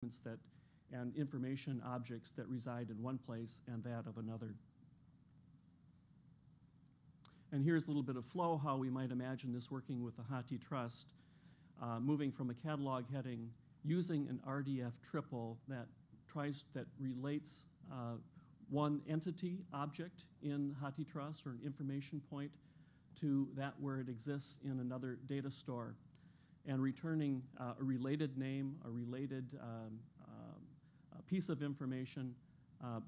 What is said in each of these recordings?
that and information objects that reside in one place and that of another. And here's a little bit of flow, how we might imagine this working with the HathiTrust, moving from a catalog heading using an RDF triple that relates one entity object in HathiTrust or an information point to that where it exists in another data store, and returning a related name, a related piece of information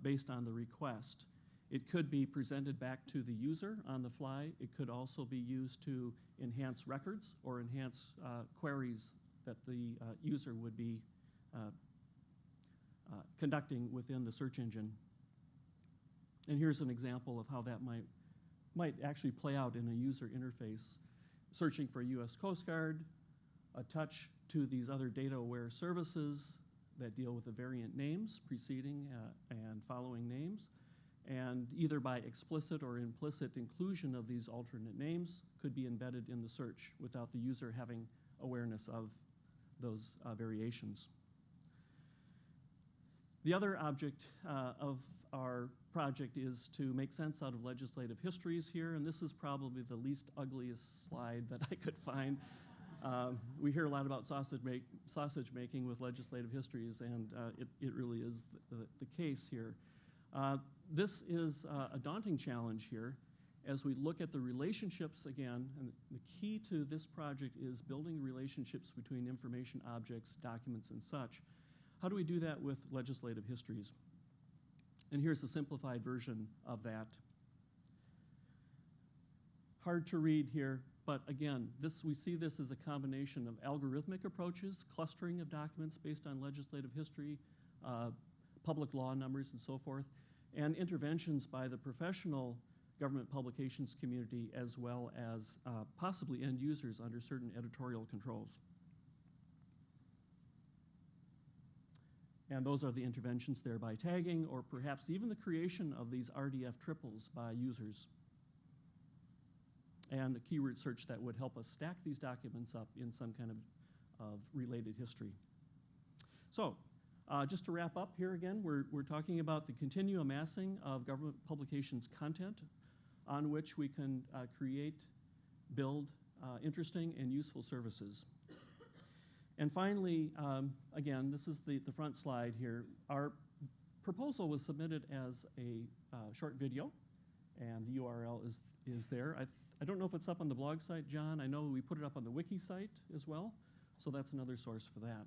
based on the request. It could be presented back to the user on the fly. It could also be used to enhance records or enhance queries that the user would be conducting within the search engine. And here's an example of how that might actually play out in a user interface. Searching for U.S. Coast Guard, a touch to these other data-aware services that deal with the variant names, preceding and following names, and either by explicit or implicit inclusion of these alternate names could be embedded in the search without the user having awareness of those variations. The other object of our project is to make sense out of legislative histories here, and this is probably the least ugliest slide that I could find. We hear a lot about sausage making with legislative histories, and it really is the case here. This is a daunting challenge here as we look at the relationships again, and the key to this project is building relationships between information objects, documents, and such. How do we do that with legislative histories? And here's a simplified version of that. Hard to read here, but again, we see this as a combination of algorithmic approaches, clustering of documents based on legislative history, public law numbers and so forth, and interventions by the professional government publications community as well as possibly end users under certain editorial controls. And those are the interventions there by tagging or perhaps even the creation of these RDF triples by users. And a keyword search that would help us stack these documents up in some kind of related history. So, just to wrap up here again, we're talking about the continued amassing of government publications content on which we can create, build interesting and useful services. And finally, again, this is the front slide here. Our proposal was submitted as a short video, and the URL is there. I don't know if it's up on the blog site, John. I know we put it up on the wiki site as well, so that's another source for that.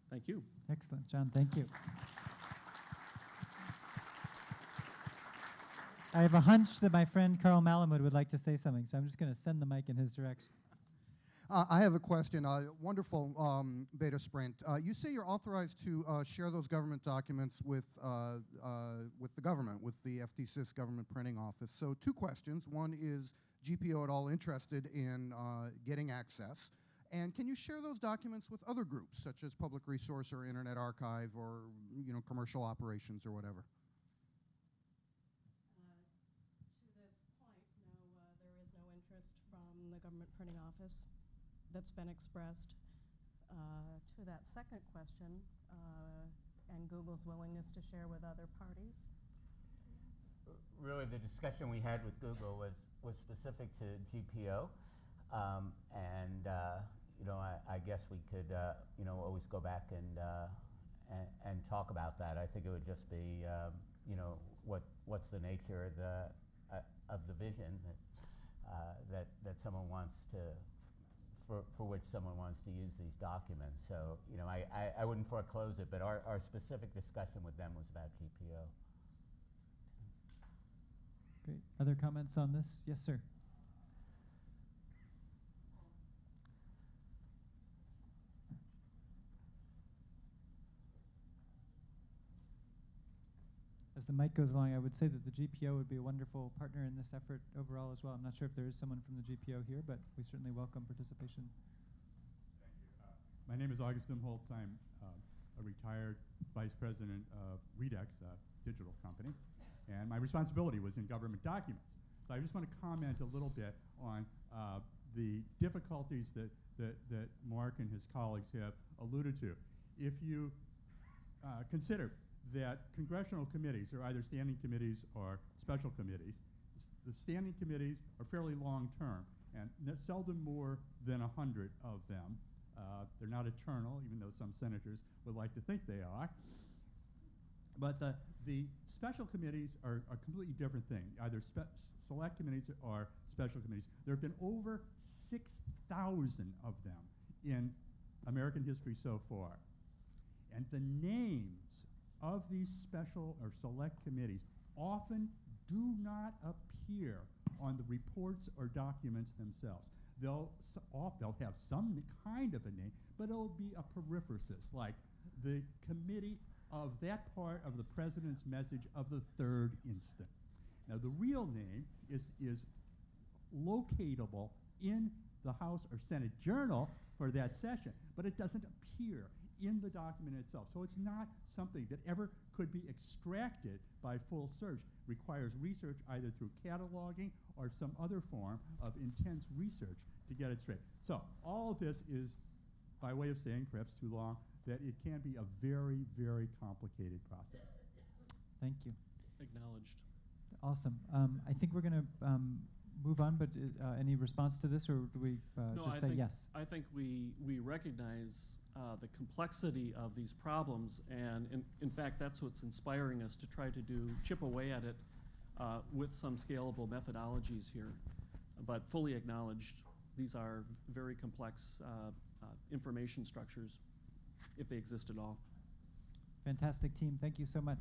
Thank you. Excellent, John, thank you. I have a hunch that my friend Carl Malamud would like to say something, so I'm just going to send the mic in his direction. I have a question. Wonderful Beta Sprint. You say you're authorized to share those government documents with the government, with the FTSIS government printing office. So two questions. One is, GPO at all interested in getting access? And can you share those documents with other groups, such as Public Resource or Internet Archive or commercial operations or whatever? To this point, no, there is no interest from the government printing office that's been expressed. To that second question, and Google's willingness to share with other parties. Really, the discussion we had with Google was specific to GPO, and I guess we could always go back and talk about that. I think it would just be what's the nature of the vision that someone wants to. For which someone wants to use these documents. So, I wouldn't foreclose it, but our specific discussion with them was about GPO. Great. Other comments on this? Yes, sir. As the mic goes along, I would say that the GPO would be a wonderful partner in this effort overall as well. I'm not sure if there is someone from the GPO here, but we certainly welcome participation. Thank you. My name is August Imholtz. I'm a retired vice president of Redex, a digital company, and my responsibility was in government documents. So I just want to comment a little bit on the difficulties that Mark and his colleagues have alluded to. if you consider that congressional committees are either standing committees or special committees, the standing committees are fairly long-term, and seldom more than 100 of them. They're not eternal, even though some senators would like to think they are. But the special committees are a completely different thing, either select committees or special committees. There have been over 6,000 of them in American history so far. And the names of these special or select committees often do not appear on the reports or documents themselves. They'll have some kind of a name, but it'll be a periphrasis, like the committee of that part of the president's message of the third instant. Now, the real name is locatable in the House or Senate Journal for that session, but it doesn't appear in the document itself. So it's not something that ever could be extracted by full search. Requires research either through cataloging or some other form of intense research to get it straight. So all of this is, by way of saying, perhaps too long, that it can be a very, very complicated process. Thank you. Acknowledged. Awesome. I think we're going to move on, but any response to this, or do we No, just I say think, yes? I think we recognize the complexity of these problems, and in fact, that's what's inspiring us to try to chip away at it with some scalable methodologies here, but fully acknowledged these are very complex information structures, if they exist at all. Fantastic team. Thank you so much.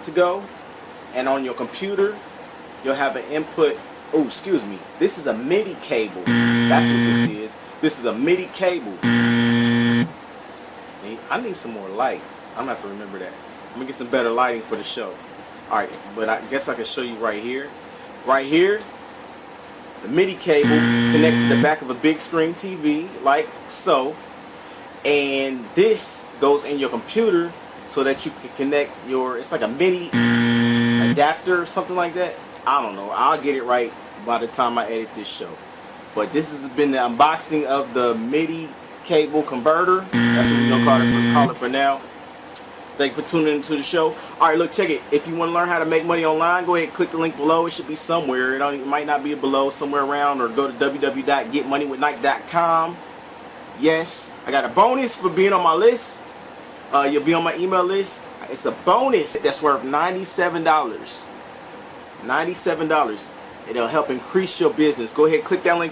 To go, and on your computer you'll have an input. Oh, excuse me, this is a MIDI cable. That's what this is. This is a MIDI cable. I need some more light. I'm gonna have to remember that. Let me get some better lighting for the show. Alright, but I guess I can show you right here. Right here, the MIDI cable connects to the back of a big screen TV, like so. And this goes in your computer so that you can connect your, it's like a MIDI adapter or something like that. I don't know. I'll get it right by the time I edit this show. But this has been the unboxing of the MIDI cable converter. That's what we're going to call it for now. Thank you for tuning into the show. Alright, look, check it. If you want to learn how to make money online, go ahead and click the link below. It should be somewhere. It might not be below, somewhere around, or go to www.getmoneywithnike.com. Yes, I got a bonus for being on my list. You'll be on my email list. It's a bonus that's worth $97. $97. It'll help increase your business. Go ahead, click that link below.